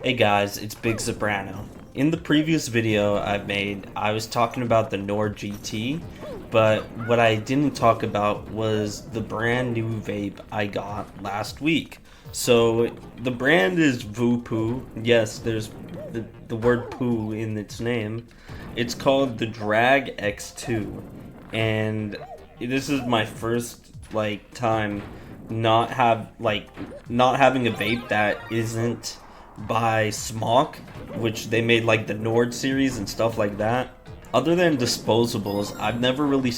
Hey guys, it's Big Soprano. In the previous video I made, I was talking about the Nord GT, but what I didn't talk about was the brand new vape I got last week. So the brand is VooPoo. Yes, there's the word poo in its name. It's called the Drag X2, and this is my first time not having a vape that isn't by Smock, which they made like the Nord series and stuff like that. Other than disposables, I've never really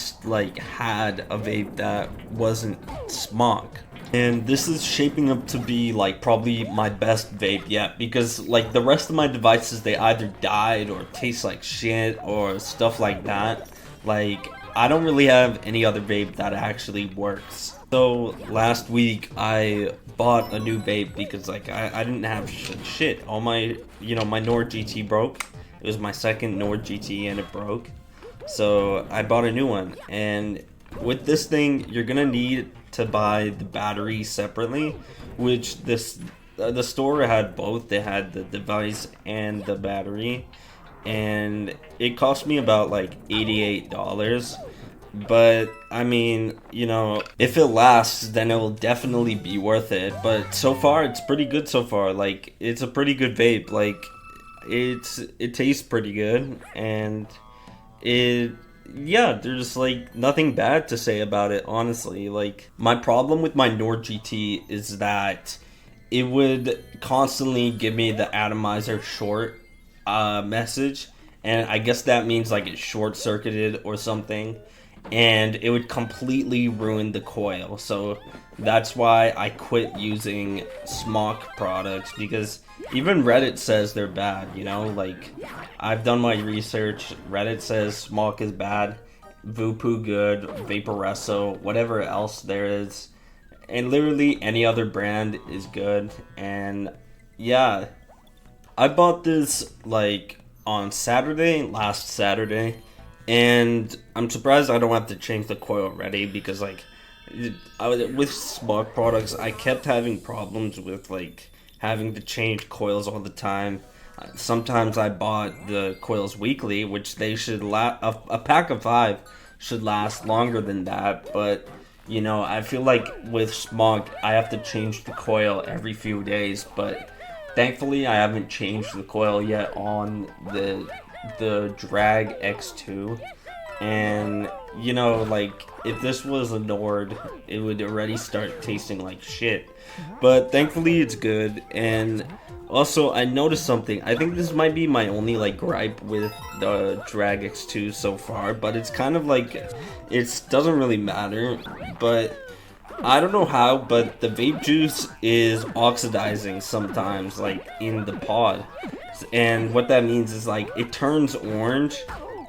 had a vape that wasn't Smock. And this is shaping up to be like probably my best vape yet, because like the rest of my devices, they either died or taste like shit or stuff like that. Like, I don't really have any other vape that actually works. So last week I bought a new vape because I didn't have shit. All my, my Nord GT broke. It was my second Nord GT and it broke. So I bought a new one, and with this thing you're gonna need to buy the battery separately, which the store had both. They had the device and the battery, and it cost me about like $88. But I mean, if it lasts, then it will definitely be worth it. But so far it's pretty good so far. Like, it's a pretty good vape. Like, it tastes pretty good, and yeah, there's like nothing bad to say about it, honestly. Like, my problem with my Nord GT is that it would constantly give me the atomizer short message, and I guess that means like it's short circuited or something, and it would completely ruin the coil. So that's why I quit using Smock products, because even Reddit says they're bad, like, I've done my research. Reddit says Smock is bad, VooPoo good, Vaporesso, whatever else there is, and literally any other brand is good. And yeah, I bought this like on last Saturday, and I'm surprised I don't have to change the coil already, because with Smock products I kept having problems with like having to change coils all the time. Sometimes I bought the coils weekly, which they should a pack of 5 should last longer than that, but I feel like with Smock I have to change the coil every few days. But thankfully I haven't changed the coil yet on the Drag X2. And like, if this was a Nord, it would already start tasting like shit. But thankfully it's good. And also, I noticed something. I think this might be my only like gripe with the Drag X2 so far, but it's kind of like, it doesn't really matter. But I don't know how, but the vape juice is oxidizing sometimes, like in the pod. And what that means is like it turns orange,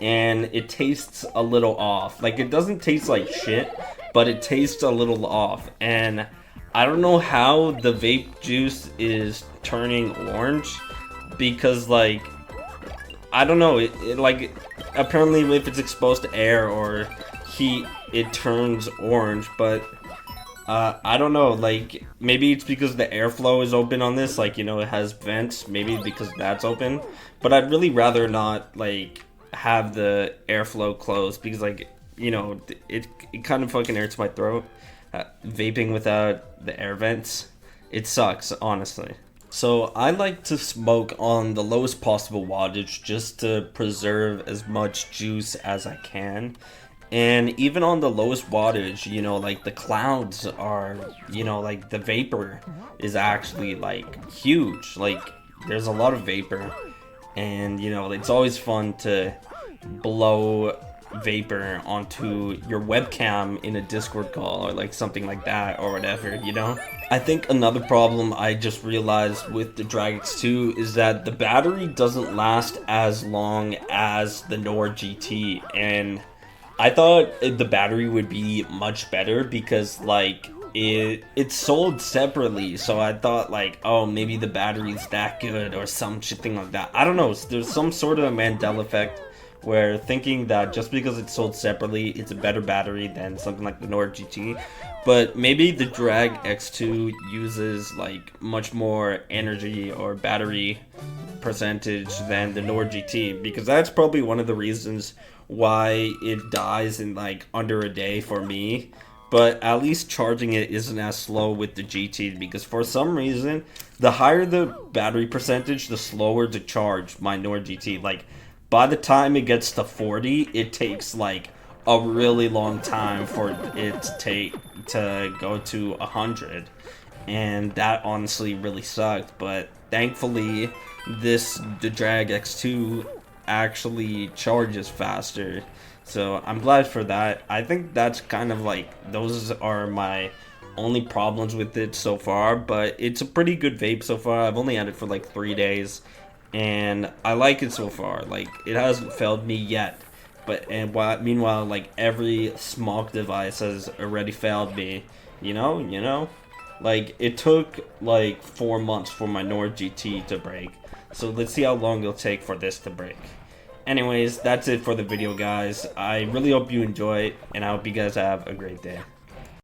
and it tastes a little off. Like, it doesn't taste like shit, but it tastes a little off. And I don't know how the vape juice is turning orange, because like, I don't know, it like, apparently if it's exposed to air or heat it turns orange. But I don't know, like, maybe it's because the airflow is open on this, like, it has vents, maybe because that's open. But I'd really rather not like have the airflow closed, because like, it kind of fucking hurts my throat. Vaping without the air vents, it sucks, honestly. So I like to smoke on the lowest possible wattage, just to preserve as much juice as I can. And even on the lowest wattage, like, the clouds are, like, the vapor is actually like huge. Like, there's a lot of vapor, and it's always fun to blow vapor onto your webcam in a Discord call or like something like that, or whatever. I think another problem I just realized with the Drag X2 is that the battery doesn't last as long as the Nord GT, and I thought the battery would be much better, because like it's sold separately. So I thought like, oh, maybe the battery's that good or some shit thing like that. I don't know. There's some sort of Mandela effect where thinking that just because it's sold separately, it's a better battery than something like the Nord GT. But maybe the Drag X2 uses like much more energy or battery percentage than the Nord GT, because that's probably one of the reasons why it dies in like under a day for me. But at least charging it isn't as slow with the GT, because for some reason the higher the battery percentage, the slower to charge my Nord GT. Like by the time it gets to 40, it takes like a really long time for it to go to 100, and that honestly really sucked. But thankfully the Drag X2 actually charges faster, so I'm glad for that. I think that's kind of like, those are my only problems with it so far, but it's a pretty good vape so far. I've only had it for like 3 days, and I like it so far. Like, it hasn't failed me yet. But meanwhile, like, every smoke device has already failed me. You know, like, it took like 4 months for my Nord GT to break. So let's see how long it'll take for this to break. Anyways, that's it for the video, guys. I really hope you enjoy it, and I hope you guys have a great day.